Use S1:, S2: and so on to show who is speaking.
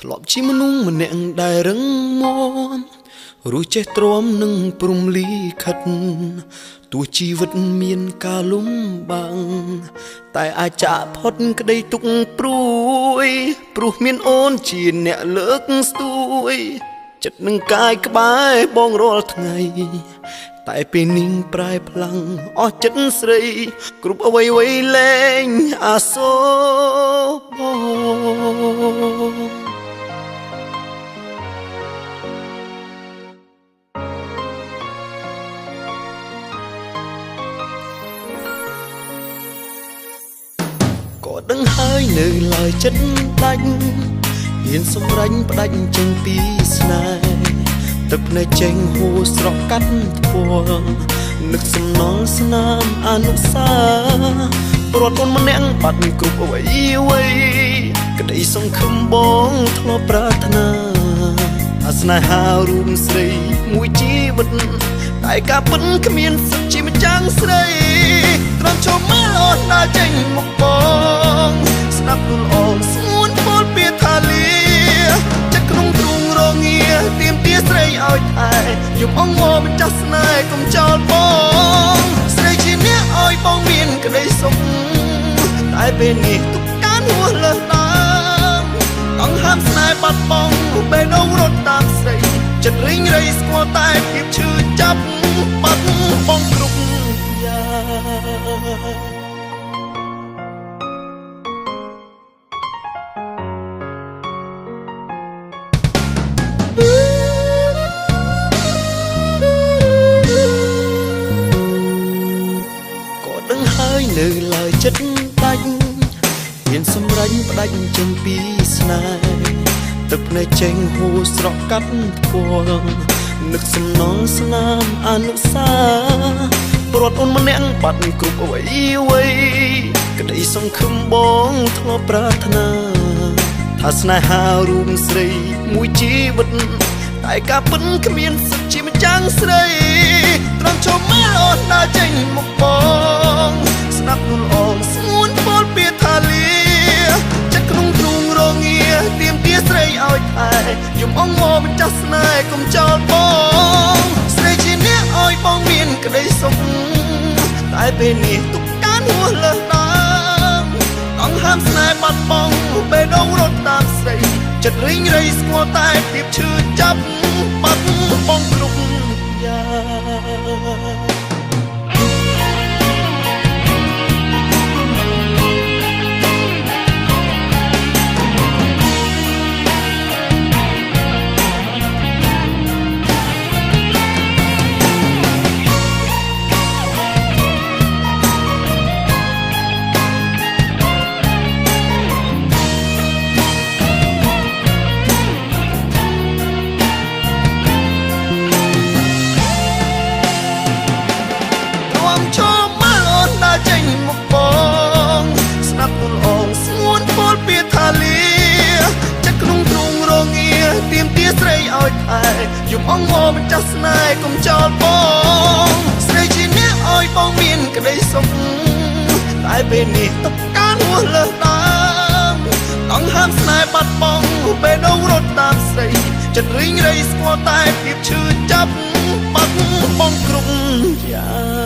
S1: ធ្លាប់ជាមនុស្សម្នាក់ដែលរឹងមាំរស់ចេះទ្រាំនឹងព្រំលីខិតទោះជីវិតមានការលំបាំងតែអាចចាកផុតក្តីទុក្ខព្រួយព្រោះមានអូនជាអ្នកលើកស្ទួយចិត្តនឹងកាយក្បែរបងរាល់ថ្ងៃតែពេលនាងប្រែផ្លាំងអស់ចិត្តស្រីគ្រប់អ្វីលែងអាសូរបងក៏ដឹងហើយនៅឡើយចិត្តដាច់ហ៊ានសម្រេចផ្ដាច់ចេញពីស្នេហ៍ទឹកភ្នែកចេញហូរស្រក់កាត់ធ្វងនឹកសំណល់ស្នាមអនុស្សារត់អូនម្នាក់បាត់គ្រប់អ្វីក្តីសង្ឃឹមបងធ្លាប់ប្រាថ្នាអាស្នេហារួមស្រីមួយជីវិតតែការពិតគ្មានសិទ្ធជាម្ចាំងស្រីត្រង់ចូលមើលអូនដើរចេញមកបងស្ដាប់ទូលអងស្ងួនពោលពាក្យថាលាចិត្តក្នុងទ្រូងរងាទៀមទាស្រីឲ្យថែយំអងម្ចាស់ស្នេហ៍កុំចោលបងស្រីជាអ្នកឲ្យបងមានក្តីសុខតែពេលនេះទុកការហួសលើសដើមអង្ហើមស្នេហ៍បាត់បង់បេះដូងរត់តាមស្រីចិត្តរីងរៃស្គាល់តែភាពឈឺចាប់បាត់បង់គ្រប់យ៉ាងនៅឡើយចិត្តដាច់ហ៊ានសម្រេចផ្ដាច់ចេញពីស្នេហ៍ទឹកភ្នែកចេញហូរស្រក់កាត់ធ្វងនឹកសំណល់ស្នាមអនុស្សារត់អូនម្នាក់បាត់គ្រប់អ្វីក្តីសង្ឃឹមបងធ្លាប់ប្រាថ្នាថាស្នេហារួមស្រីមួយជីវិតតែការពិតគ្មានសិទ្ធជាម្ចាំងស្រីត្រង់ចូលមើលអូនដើរចេញមកបងស្ដាប់ទូលអងស្ងួនពោលពាក្យថាលាចិត្តក្នុងទ្រូងរងាទៀមទាស្រីឲ្យថែយំអងម្ចាស់ស្នេហ៍កុំចោលបងស្រីជាអ្នកឲ្យបងមានក្តីសុខតែពេលនេះទុកការហួសលើសដើមអង្ហើមស្នេហ៍បាត់បង់បេះដូងរត់តាមស្រីចិត្តរីងរៃស្គាល់តែភាពឈឺចាប់បាត់បង់គ្រប់យ៉ាងចេញមកបងស្ដាប់ទូលអងស្ងួនពោលពាក្យថាលាចិត្តក្នុងទ្រូងរងាទៀមទាស្រីឲ្យថែយំអងម្ចាស់ស្នេហ៍កុំចោលបងស្រីជាអ្នកឲ្យបងមានក្តីសុខតែពេលនេះទុកការហួសលើសដើមអង្ហើមស្នេហ៍បាត់បង់បេះដូងរត់តាមស្រីចិត្តរីងរៃស្គាល់តែភាពឈឺចាប់បាត់បង់គ្រប់យ៉ាង